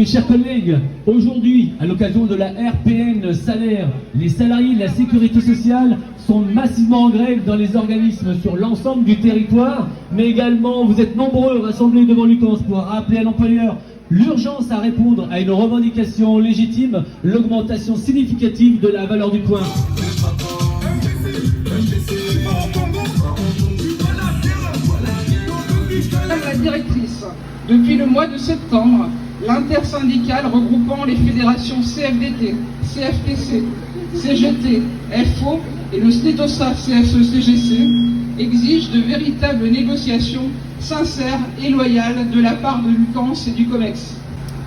Mes chers collègues, aujourd'hui, à l'occasion de la RPN salaire, les salariés de la sécurité sociale sont massivement en grève dans les organismes sur l'ensemble du territoire, mais également vous êtes nombreux rassemblés devant l'UCANS pour rappeler à l'employeur l'urgence à répondre à une revendication légitime, l'augmentation significative de la valeur du point. Madame la directrice, depuis le mois de septembre, l'intersyndicale regroupant les fédérations CFDT, CFTC, CGT, FO et le SNETOSA CSE-CGC exige de véritables négociations sincères et loyales de la part de l'UCANS et du COMEX.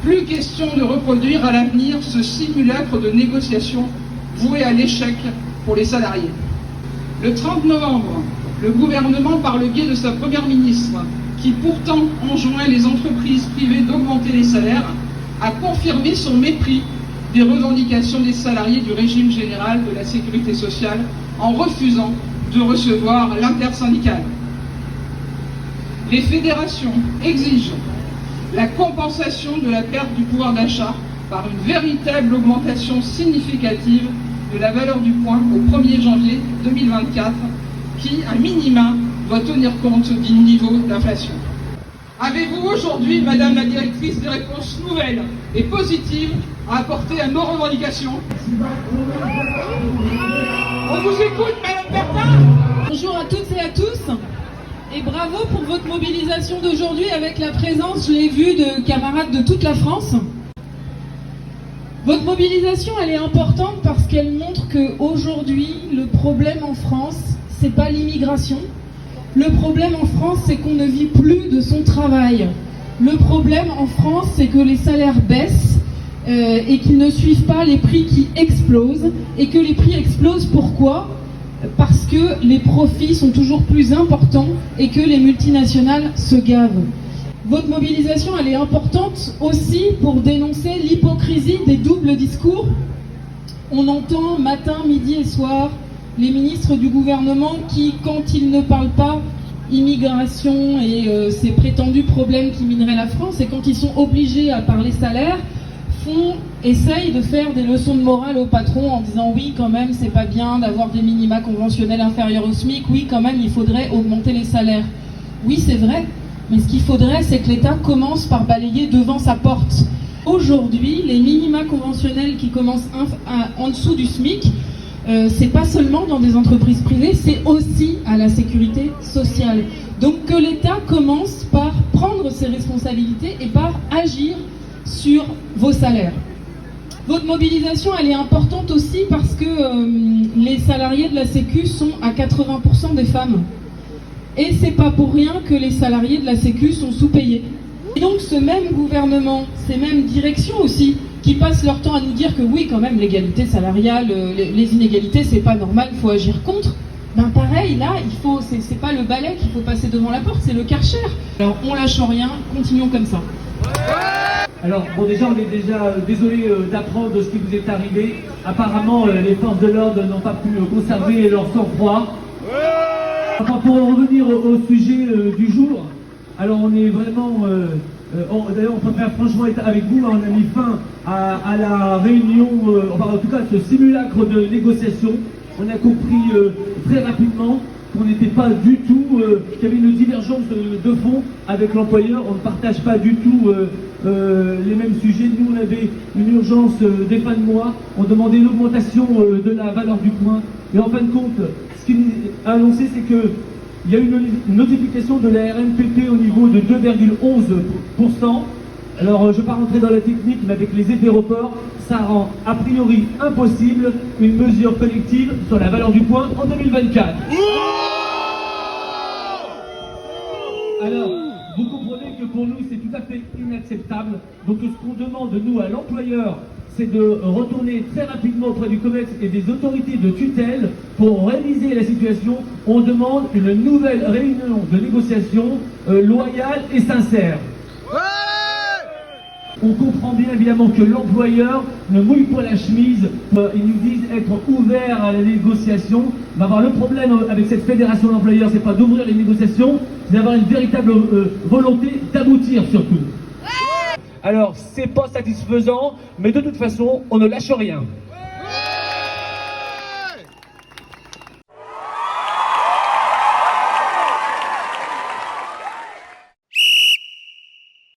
Plus question de reproduire à l'avenir ce simulacre de négociation voué à l'échec pour les salariés. Le 30 novembre, le gouvernement, par le biais de sa première ministre, qui pourtant enjoint les entreprises privées d'augmenter les salaires, a confirmé son mépris des revendications des salariés du régime général de la sécurité sociale en refusant de recevoir l'intersyndicale. Les fédérations exigent la compensation de la perte du pouvoir d'achat par une véritable augmentation significative de la valeur du point au 1er janvier 2024 qui, à minima, doit tenir compte du niveau d'inflation. Avez-vous aujourd'hui, Madame la Directrice, des réponses nouvelles et positives à apporter à nos revendications? On vous écoute, Madame Bertin. Bonjour à toutes et à tous, et bravo pour votre mobilisation d'aujourd'hui avec la présence, je l'ai vu, de camarades de toute la France. Votre mobilisation, elle est importante parce qu'elle montre qu'aujourd'hui, le problème en France, c'est pas l'immigration. Le problème en France, c'est qu'on ne vit plus de son travail. Le problème en France, c'est que les salaires baissent et qu'ils ne suivent pas les prix qui explosent. Et que les prix explosent, pourquoi ? Parce que les profits sont toujours plus importants et que les multinationales se gavent. Votre mobilisation, elle est importante aussi pour dénoncer l'hypocrisie des doubles discours. On entend matin, midi et soir les ministres du gouvernement qui, quand ils ne parlent pas immigration et ces prétendus problèmes qui mineraient la France, et quand ils sont obligés à parler salaire, essayent de faire des leçons de morale au patron en disant oui, quand même, c'est pas bien d'avoir des minima conventionnels inférieurs au SMIC, oui, quand même, il faudrait augmenter les salaires. Oui, c'est vrai, mais ce qu'il faudrait, c'est que l'État commence par balayer devant sa porte. Aujourd'hui, les minima conventionnels qui commencent en dessous du SMIC, c'est pas seulement dans des entreprises privées, c'est aussi à la sécurité sociale. Donc que l'État commence par prendre ses responsabilités et par agir sur vos salaires. Votre mobilisation, elle est importante aussi parce que les salariés de la Sécu sont à 80% des femmes. Et c'est pas pour rien que les salariés de la Sécu sont sous-payés. Et donc ce même gouvernement, ces mêmes directions aussi, qui passent leur temps à nous dire que oui, quand même, l'égalité salariale, les inégalités, c'est pas normal, il faut agir contre. Ben pareil, là, c'est pas le balai qu'il faut passer devant la porte, c'est le Karcher. Alors on lâche rien, continuons comme ça. Alors, bon, déjà, on est déjà désolé d'apprendre ce qui vous est arrivé. Apparemment, les forces de l'ordre n'ont pas pu conserver leur sang-froid. Enfin, pour en revenir au sujet du jour, alors on est vraiment... D'ailleurs, on préfère franchement être avec vous. On a mis fin à la réunion, enfin en tout cas ce simulacre de négociation. On a compris très rapidement qu'on n'était pas du tout, qu'il y avait une divergence de fond avec l'employeur. On ne partage pas du tout les mêmes sujets. Nous, on avait une urgence des fins de mois. On demandait l'augmentation de la valeur du point. Et en fin de compte, ce qui est annoncé, c'est que il y a une notification de la RNPP au niveau de 2,11%. Alors, je ne vais pas rentrer dans la technique, mais avec les effets reports, ça rend a priori impossible une mesure collective sur la valeur du point en 2024. Alors, vous comprenez que pour nous, c'est tout à fait inacceptable. Donc, ce qu'on demande, nous, à l'employeur, c'est de retourner très rapidement auprès du COMEX et des autorités de tutelle pour réviser la situation. On demande une nouvelle réunion de négociation loyale et sincère. On comprend bien évidemment que l'employeur ne mouille pas la chemise. Ils nous disent être ouverts à la négociation. On va avoir le problème avec cette fédération d'employeurs, c'est pas d'ouvrir les négociations, c'est d'avoir une véritable volonté d'aboutir surtout. Alors c'est pas satisfaisant, mais de toute façon, on ne lâche rien.